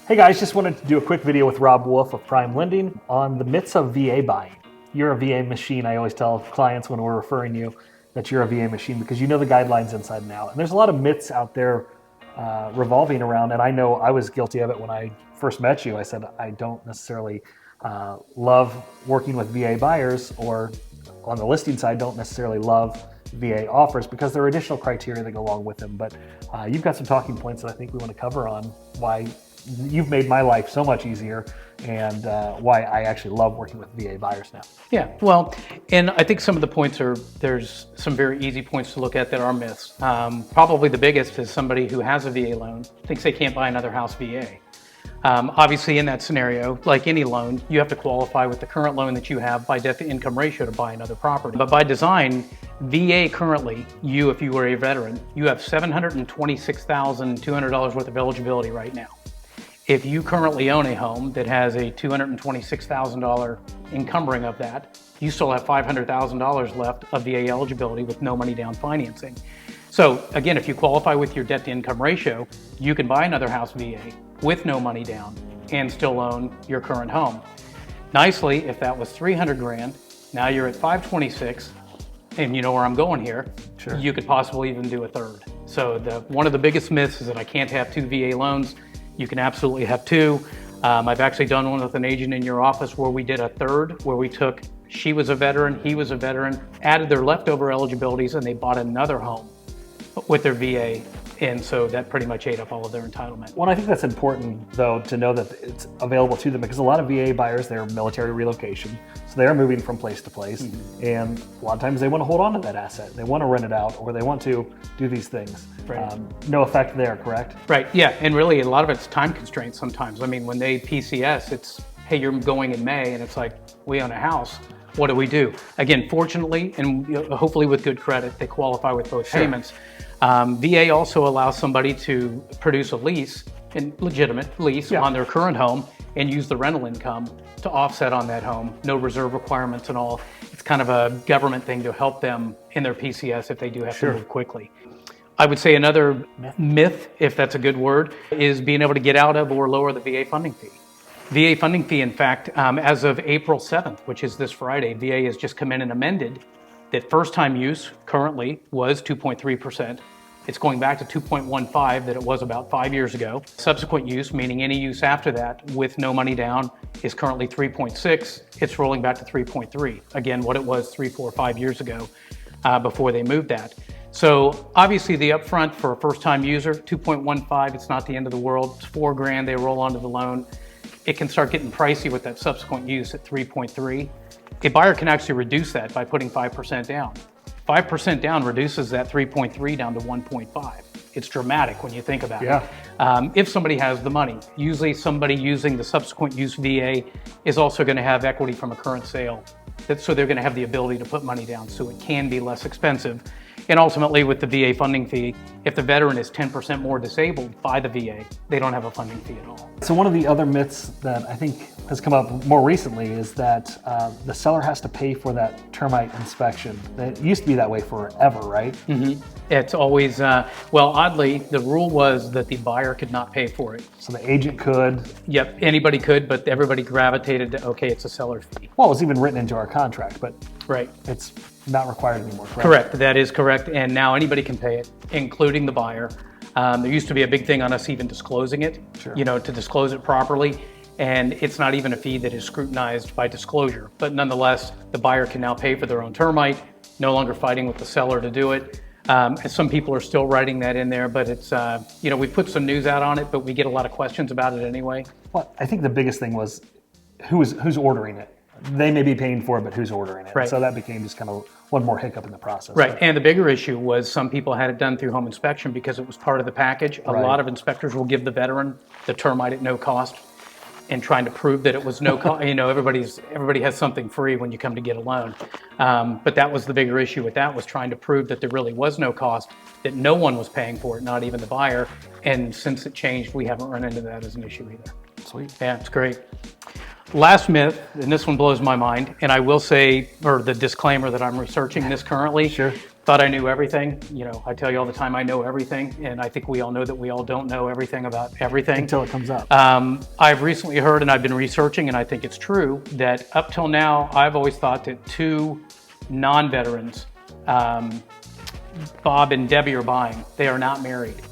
Hey guys, just wanted to do a quick video with Rob Wolfe of PrimeLending on the myths of VA buying. You're a VA machine. I always tell clients when we're referring you that you're a VA machine because you know the guidelines inside and out. And there's a lot of myths out there revolving around, and I know I was guilty of it when I first met you. I said I don't necessarily love working with VA buyers, or on the listing side, don't necessarily love VA offers because there are additional criteria that go along with them. But you've got some talking points that I think we want to cover on why you've made my life so much easier and why I actually love working with VA buyers now. Yeah, well, and I think some of the points there's some very easy points to look at that are myths. Probably the biggest is somebody who has a VA loan thinks they can't buy another house VA. Obviously in that scenario, like any loan, you have to qualify with the current loan that you have by debt to income ratio to buy another property. But by design, VA currently, if you were a veteran, you have $726,200 worth of eligibility right now. If you currently own a home that has a $226,000 encumbering of that, you still have $500,000 left of VA eligibility with no money down financing. So again, if you qualify with your debt to income ratio, you can buy another house VA with no money down and still own your current home. Nicely, if that was 300 grand, now you're at 526, and you know where I'm going here. Sure. You could possibly even do a third. So one of the biggest myths is that I can't have two VA loans. You can absolutely have two. I've actually done one with an agent in your office where we did a third, where we took, she was a veteran, he was a veteran, added their leftover eligibilities, and they bought another home with their VA. And so that pretty much ate up all of their entitlement. Well, I think that's important, though, to know that it's available to them because a lot of VA buyers, they're military relocation. So they are moving from place to place. Mm-hmm. And a lot of times they want to hold on to that asset. They want to rent it out, or they want to do these things. Right. No effect there, correct? Right, yeah. And really, a lot of it's time constraints sometimes. I mean, when they PCS, it's, hey, you're going in May, and it's like, we own a house. What do we do? Again, fortunately, and hopefully with good credit, they qualify with both payments. VA also allows somebody to produce a lease, a legitimate lease on their current home, and use the rental income to offset on that home. No reserve requirements and all. It's kind of a government thing to help them in their PCS if they do have to move quickly. I would say another myth, if that's a good word, is being able to get out of or lower the VA funding fee. VA funding fee, in fact, as of April 7th, which is this Friday, VA has just come in and amended that first-time use currently was 2.3%. It's going back to 2.15 that it was about 5 years ago. Subsequent use, meaning any use after that with no money down, is currently 3.6. It's rolling back to 3.3. Again, what it was 3, 4, 5 years ago before they moved that. So obviously the upfront for a first-time user, 2.15, it's not the end of the world. It's $4 grand, they roll onto the loan. It can start getting pricey with that subsequent use at 3.3. A buyer can actually reduce that by putting 5% down. 5% down reduces that 3.3 down to 1.5. It's dramatic when you think about it. If somebody has the money. Usually somebody using the subsequent use VA is also going to have equity from a current sale. So they're going to have the ability to put money down, so it can be less expensive. And ultimately with the VA funding fee, if the veteran is 10% more disabled by the VA, they don't have a funding fee at all. So one of the other myths that I think has come up more recently is that the seller has to pay for that termite inspection. It used to be that way forever, right? Mm-hmm. It's always, well, oddly, the rule was that the buyer could not pay for it. So the agent could? Yep, anybody could, but everybody gravitated to, okay, it's a seller fee. Well, it was even written into our contract, but right. It's not required anymore, correct? Correct, that is correct, and now anybody can pay it, including the buyer. There used to be a big thing on us even disclosing it, to disclose it properly, and it's not even a fee that is scrutinized by disclosure. But nonetheless, the buyer can now pay for their own termite, no longer fighting with the seller to do it. And some people are still writing that in there, but it's, we put some news out on it, but we get a lot of questions about it anyway. Well, I think the biggest thing was who's ordering it. They may be paying for it, but who's ordering it? Right. So that became just kind of one more hiccup in the process. Right, and the bigger issue was some people had it done through home inspection because it was part of the package. A lot of inspectors will give the veteran the termite at no cost and trying to prove that it was no cost. Everybody has something free when you come to get a loan. But that was the bigger issue with that, was trying to prove that there really was no cost, that no one was paying for it, not even the buyer. And since it changed, we haven't run into that as an issue either. Sweet. Yeah, it's great. Last myth, and this one blows my mind, and I will say, or the disclaimer that I'm researching this currently. Sure. Thought I knew everything. You know, I tell you all the time I know everything, and I think we all know that we all don't know everything about everything. Until it comes up. I've recently heard, and I've been researching, and I think it's true, that up till now, I've always thought that two non-veterans, Bob and Debbie, are buying. They are not married.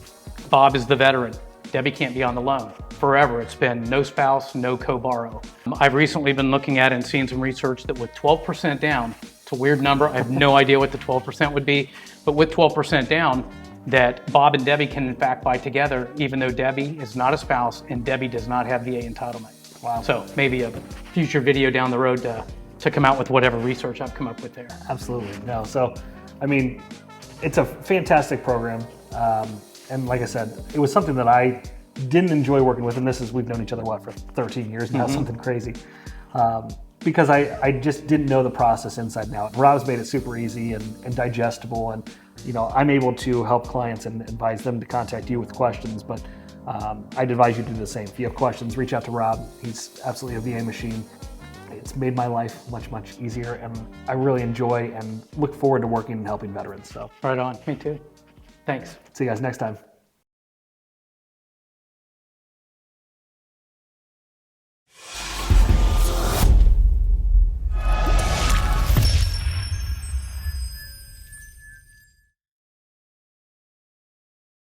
Bob is the veteran. Debbie can't be on the loan. Forever, it's been no spouse, no co-borrow. I've recently been looking at and seen some research that with 12% down, it's a weird number, I have no idea what the 12% would be, but with 12% down, that Bob and Debbie can in fact buy together, even though Debbie is not a spouse and Debbie does not have VA entitlement. Wow. So maybe a future video down the road to come out with whatever research I've come up with there. Absolutely. No. So, I mean, it's a fantastic program. And like I said, it was something that I didn't enjoy working with, and we've known each other, for 13 years now, something crazy. Because I just didn't know the process inside and out. Rob's made it super easy and digestible, and I'm able to help clients and advise them to contact you with questions, but I'd advise you to do the same. If you have questions, reach out to Rob. He's absolutely a VA machine. It's made my life much, much easier, and I really enjoy and look forward to working and helping veterans. So. Right on, me too. Thanks. See you guys next time.